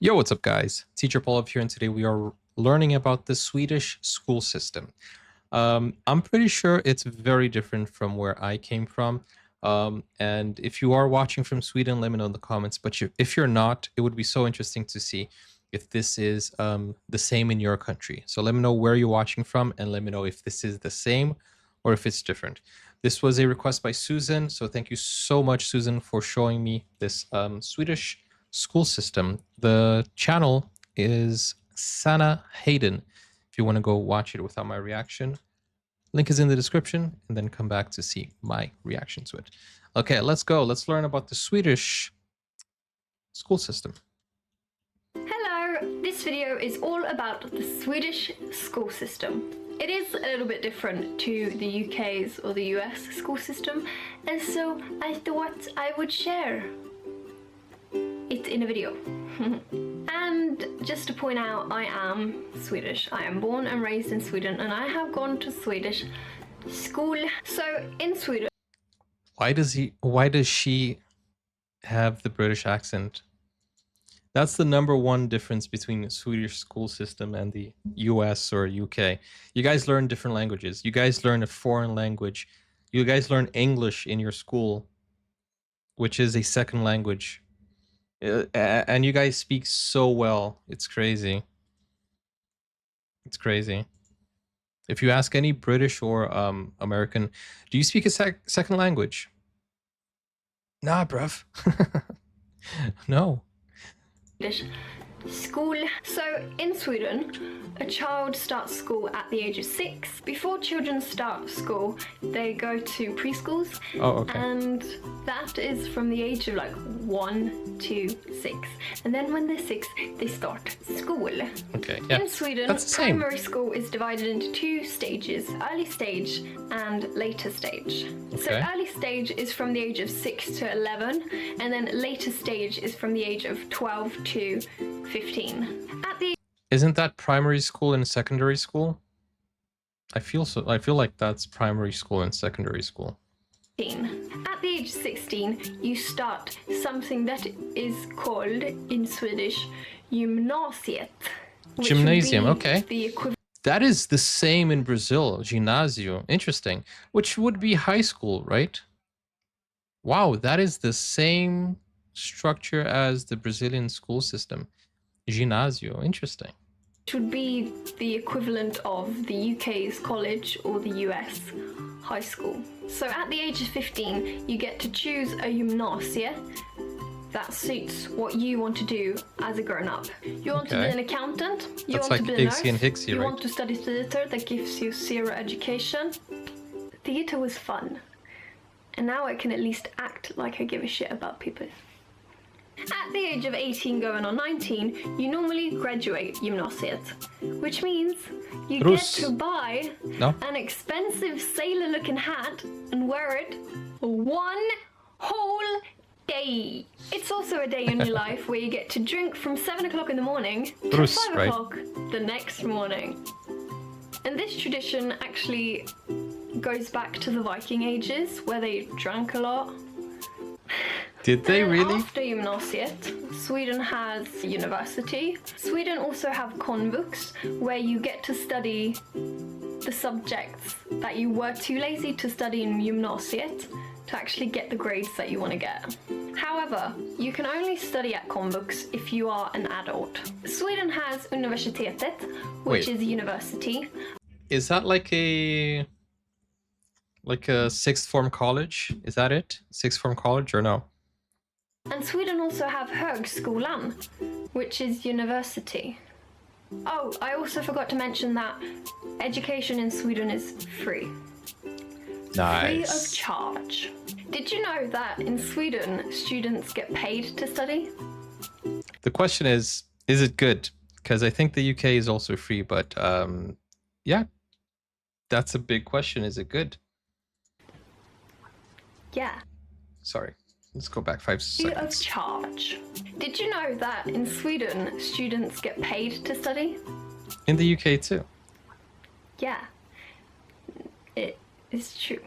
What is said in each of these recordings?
Yo, what's up, guys? Teacher Paul here, and today we are learning about the Swedish school system. I'm pretty sure it's very different from where I came from. And if you are watching from Sweden, let me know in the comments. But if you're not, it would be so interesting to see if this is the same in your country. So let me know where you're watching from, and let me know if this is the same or if it's different. This was a request by Susan, so thank you so much, Susan, for showing me this Swedish school system. The channel is Sanna Haydon. If you want to go watch it without my reaction, link is in the description, and then come back to see my reaction to it. Okay, let's go. Let's learn about the Swedish school system. Hello, this video is all about the Swedish school system. It is a little bit different to the UK's or the US school system, and so I thought I would share it in a video. And just to point out, I am Swedish. I am born and raised in Sweden, and I have gone to Swedish school. So in Sweden, Why does she have the British accent? That's the number one difference between the Swedish school system and the US or UK. You guys learn different languages. You guys learn a foreign language. You guys learn English in your school, which is a second language. And you guys speak so well. It's crazy. It's crazy. If you ask any British or American, do you speak a second language? Nah, bruv. No. school. So in Sweden, a child starts school at the age of 6. Before children start school, they go to preschools. Oh, okay. And that is from the age of like 1 to 6. And then when they're 6, they start school. Okay, yeah. In Sweden, That's the same. primary school is divided into 2 stages, early stage and later stage. So Okay. early stage is from the age of 6 to 11, and then later stage is from the age of 12 to 15. Isn't that primary school and secondary school? I feel like that's primary school and secondary school. At the age of 16, you start something that is called in Swedish Gymnasiet. Gymnasium, okay. The equivalent. That is the same in Brazil, Gymnasium. Interesting. Which would be high school, right? Wow, that is the same structure as the Brazilian school system. Ginásio, interesting. Would be the equivalent of the UK's college or the US high school. So at the age of 15, you get to choose a gymnasie that suits what you want to do as a grown-up. You want to be an accountant, you That's want like to be a nurse, Iggsy and Hixie, you right? want to study theatre that gives you zero education. Theatre was fun, and now I can at least act like I give a shit about people. At the age of 18 going on 19, you normally graduate gymnasiet, which means you get to buy an expensive sailor-looking hat and wear it for 1 whole day. It's also a day in your life where you get to drink from 7 o'clock in the morning to 5 o'clock the next morning. And this tradition actually goes back to the Viking ages, where they drank a lot. Did they really? After gymnasiet, Sweden has university. Sweden also have komvux, where you get to study the subjects that you were too lazy to study in gymnasiet to actually get the grades that you want to get. However, you can only study at komvux if you are an adult. Sweden has universitetet, which is university. Is that like a sixth form college? Is that it? Sixth form college or no? And Sweden also have högskolan, which is university. Oh, I also forgot to mention that education in Sweden is free. Nice. Free of charge. Did you know that in Sweden, students get paid to study? The question is it good? Because I think the UK is also free, but yeah, that's a big question. Is it good? Yeah. Sorry, let's go back 5 seconds. Free of charge. Did you know that in Sweden, students get paid to study? In the UK too. Yeah, it is true.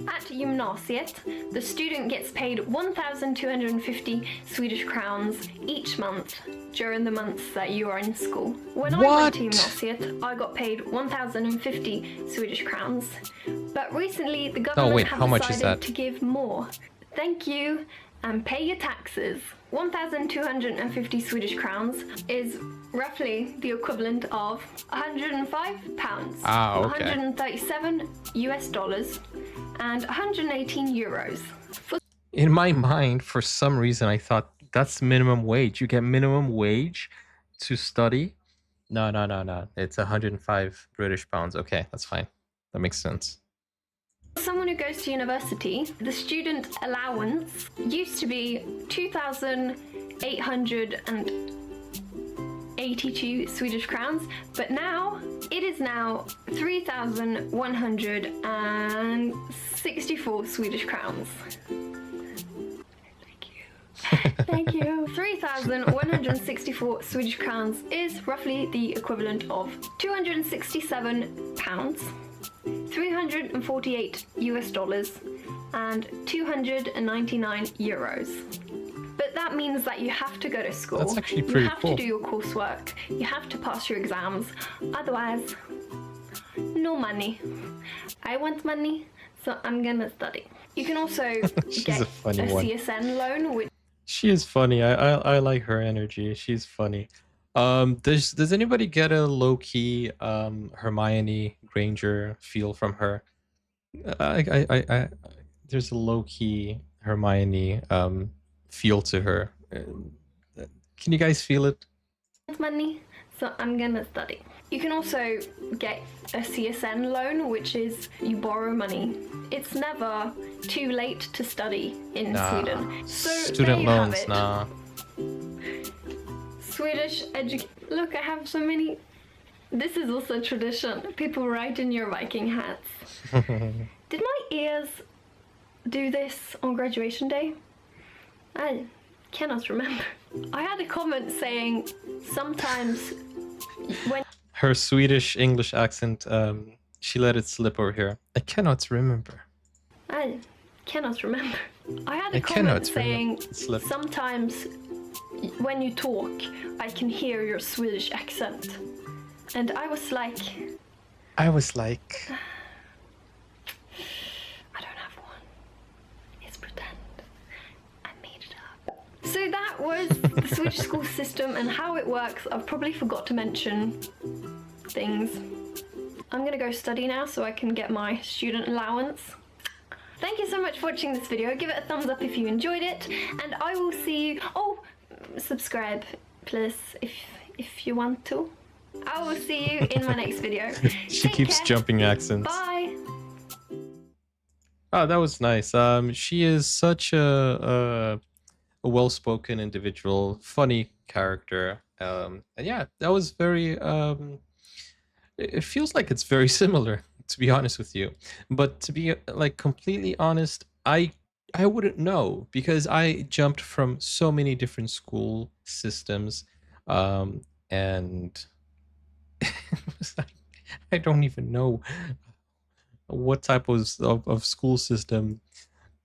At Gymnasiet, the student gets paid 1,250 Swedish crowns each month during the months that you are in school. When I went to What? Gymnasiet, I got paid 1,050 Swedish crowns. But recently, the Oh government wait, have how much is decided that? to give more. Thank you, and pay your taxes. 1,250 Swedish crowns is roughly the equivalent of 105 pounds, Ah, okay. 137 US dollars, and 118 euros. In my mind, for some reason, I thought that's minimum wage. You get minimum wage to study. No, no, no, no. It's 105 British pounds. Okay, that's fine. That makes sense. For someone who goes to university, the student allowance used to be 2,882 Swedish crowns, but now it is now 3,164 Swedish crowns. Thank you. 3,164 Swedish crowns is roughly the equivalent of 267 pounds, 348 US dollars, and 299 euros. But that means that you have to go to school. That's actually pretty You have cool. to do your coursework. You have to pass your exams. Otherwise, no money. I want money, so I'm gonna study. You can also She's get a funny one. CSN loan, which She is funny. I like her energy. She's funny. Does anybody get a low key Hermione Granger feel from her? I there's a low key Hermione feel to her. Can you guys feel it? money, so I'm gonna study. You can also get a CSN loan, which is you borrow money. It's never too late to study in Sweden. So there Student you have loans, it. nah. Swedish Look, I have so many. This is also tradition. People write in your Viking hats. Did my ears do this on graduation day? I cannot remember. I had a comment saying sometimes when Her Swedish English accent, she let it slip over here. I cannot remember. I cannot remember. I had a I comment cannot saying remember. It slipped. sometimes when you talk, I can hear your Swedish accent. And I was like, I was like, I don't have one. It's pretend. I made it up. So that was the Swedish school system and how it works. I've probably forgot to mention things. I'm gonna go study now so I can get my student allowance. Thank you so much for watching this video. Give it a thumbs up if you enjoyed it, and I will see you. Oh, subscribe, please, if you want to. I will see you in my next video. she Take keeps care. jumping accents. Bye. Oh, that was nice. She is such a well-spoken individual, funny character. And yeah, that was very. It feels like it's very similar, to be honest with you. But to be like completely honest, I wouldn't know because I jumped from so many different school systems, and I don't even know what type of school system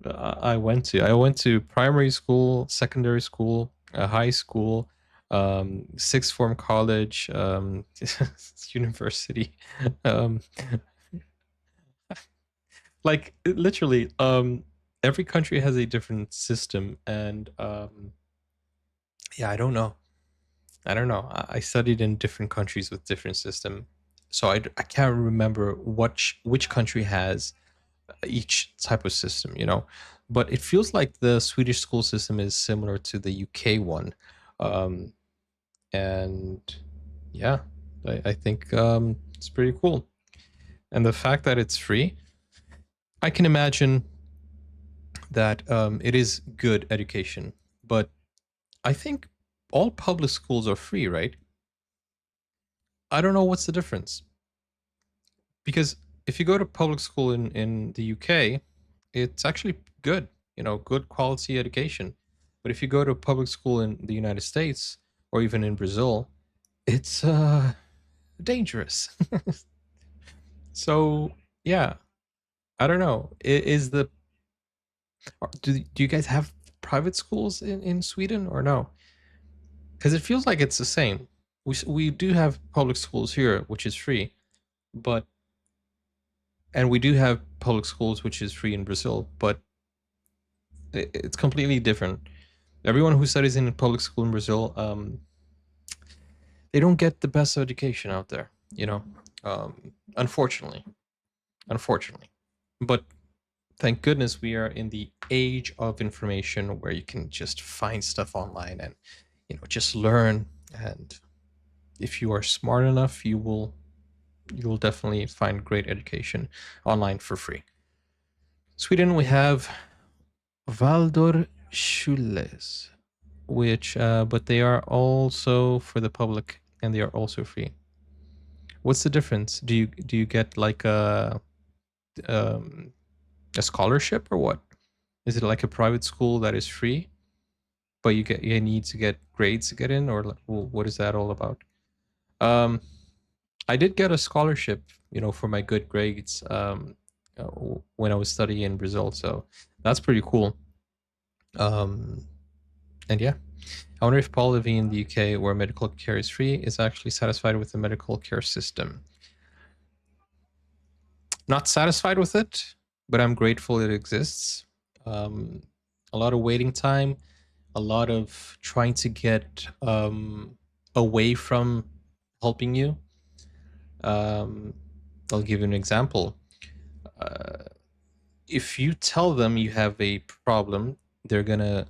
I went to. I went to primary school, secondary school, high school, sixth form college, university. Um, like literally, every country has a different system, and yeah, I don't know. I don't know. I studied in different countries with different system, so I can't remember which country has each type of system, you know. But it feels like the Swedish school system is similar to the UK one, um, and yeah, I think it's pretty cool. And the fact that it's free, I can imagine that it is good education. But I think all public schools are free, right? I don't know what's the difference. Because if you go to public school in the UK, it's actually good, you know, good quality education. But if you go to public school in the United States or even in Brazil, it's dangerous. So yeah, I don't know. Is the do you guys have private schools in Sweden or no? Because it feels like it's the same. We do have public schools here, which is free, but and we do have public schools which is free in Brazil, but it's completely different. Everyone who studies in a public school in Brazil, they don't get the best education out there, you know. Unfortunately, unfortunately, but thank goodness we are in the age of information where you can just find stuff online and just learn. And if you are smart enough, you will definitely find great education online for free. Sweden, we have Valdor Schules, which but they are also for the public and they are also free. What's the difference? Do you get like um, a scholarship or what? Is it like a private school that is free, but you need to get grades to get in, or what is that all about? Um, I did get a scholarship, for my good grades uh, when I was studying in Brazil, so that's pretty cool. And yeah, I wonder if Paul living in the UK, where medical care is free, is actually satisfied with the medical care system. Not satisfied with it, but I'm grateful it exists. A lot of waiting time, a lot of trying to get away from helping you. I'll give you an example. Uh, if you tell them you have a problem, they're gonna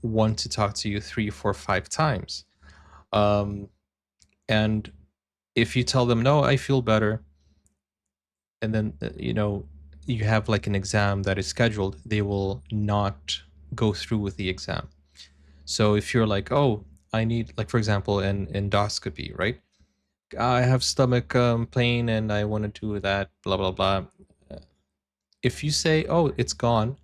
want to talk to you 3, 4, 5 times. And if you tell them, no, I feel better, and then you have like an exam that is scheduled, they will not go through with the exam. So if you're like, oh, I need, like, for example, an endoscopy, right? I have stomach pain and I want to do that, blah blah blah. If you say, oh, it's gone,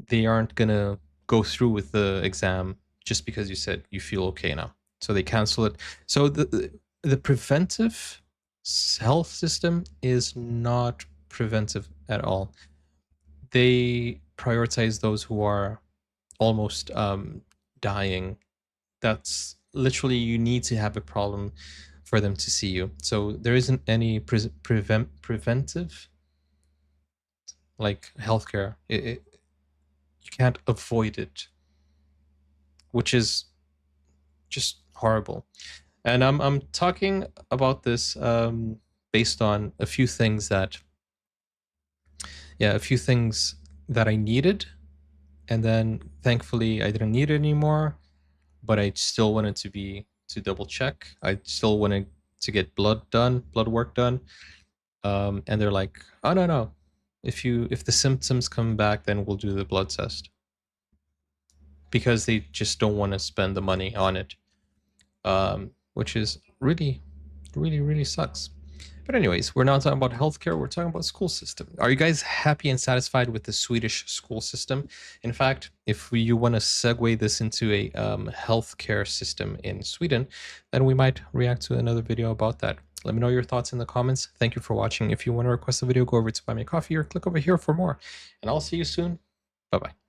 they aren't gonna go through with the exam just because you said you feel okay now, so they cancel it. So the preventive health system is not preventive at all. They prioritize those who are almost dying. That's literally, you need to have a problem for them to see you. So there isn't any preventive like healthcare. You can't avoid it, which is just horrible. And I'm talking about this based on a few things that I needed, and then thankfully I didn't need it anymore. But I still wanted to double check. I still wanted to get blood work done. And they're like, oh no, if the symptoms come back, then we'll do the blood test, because they just don't want to spend the money on it, which is really, really, really sucks. But anyways, we're not talking about healthcare. We're talking about school system. Are you guys happy and satisfied with the Swedish school system? In fact, if you want to segue this into a healthcare system in Sweden, then we might react to another video about that. Let me know your thoughts in the comments. Thank you for watching. If you want to request a video, go over to Buy Me a Coffee or click over here for more. And I'll see you soon. Bye-bye.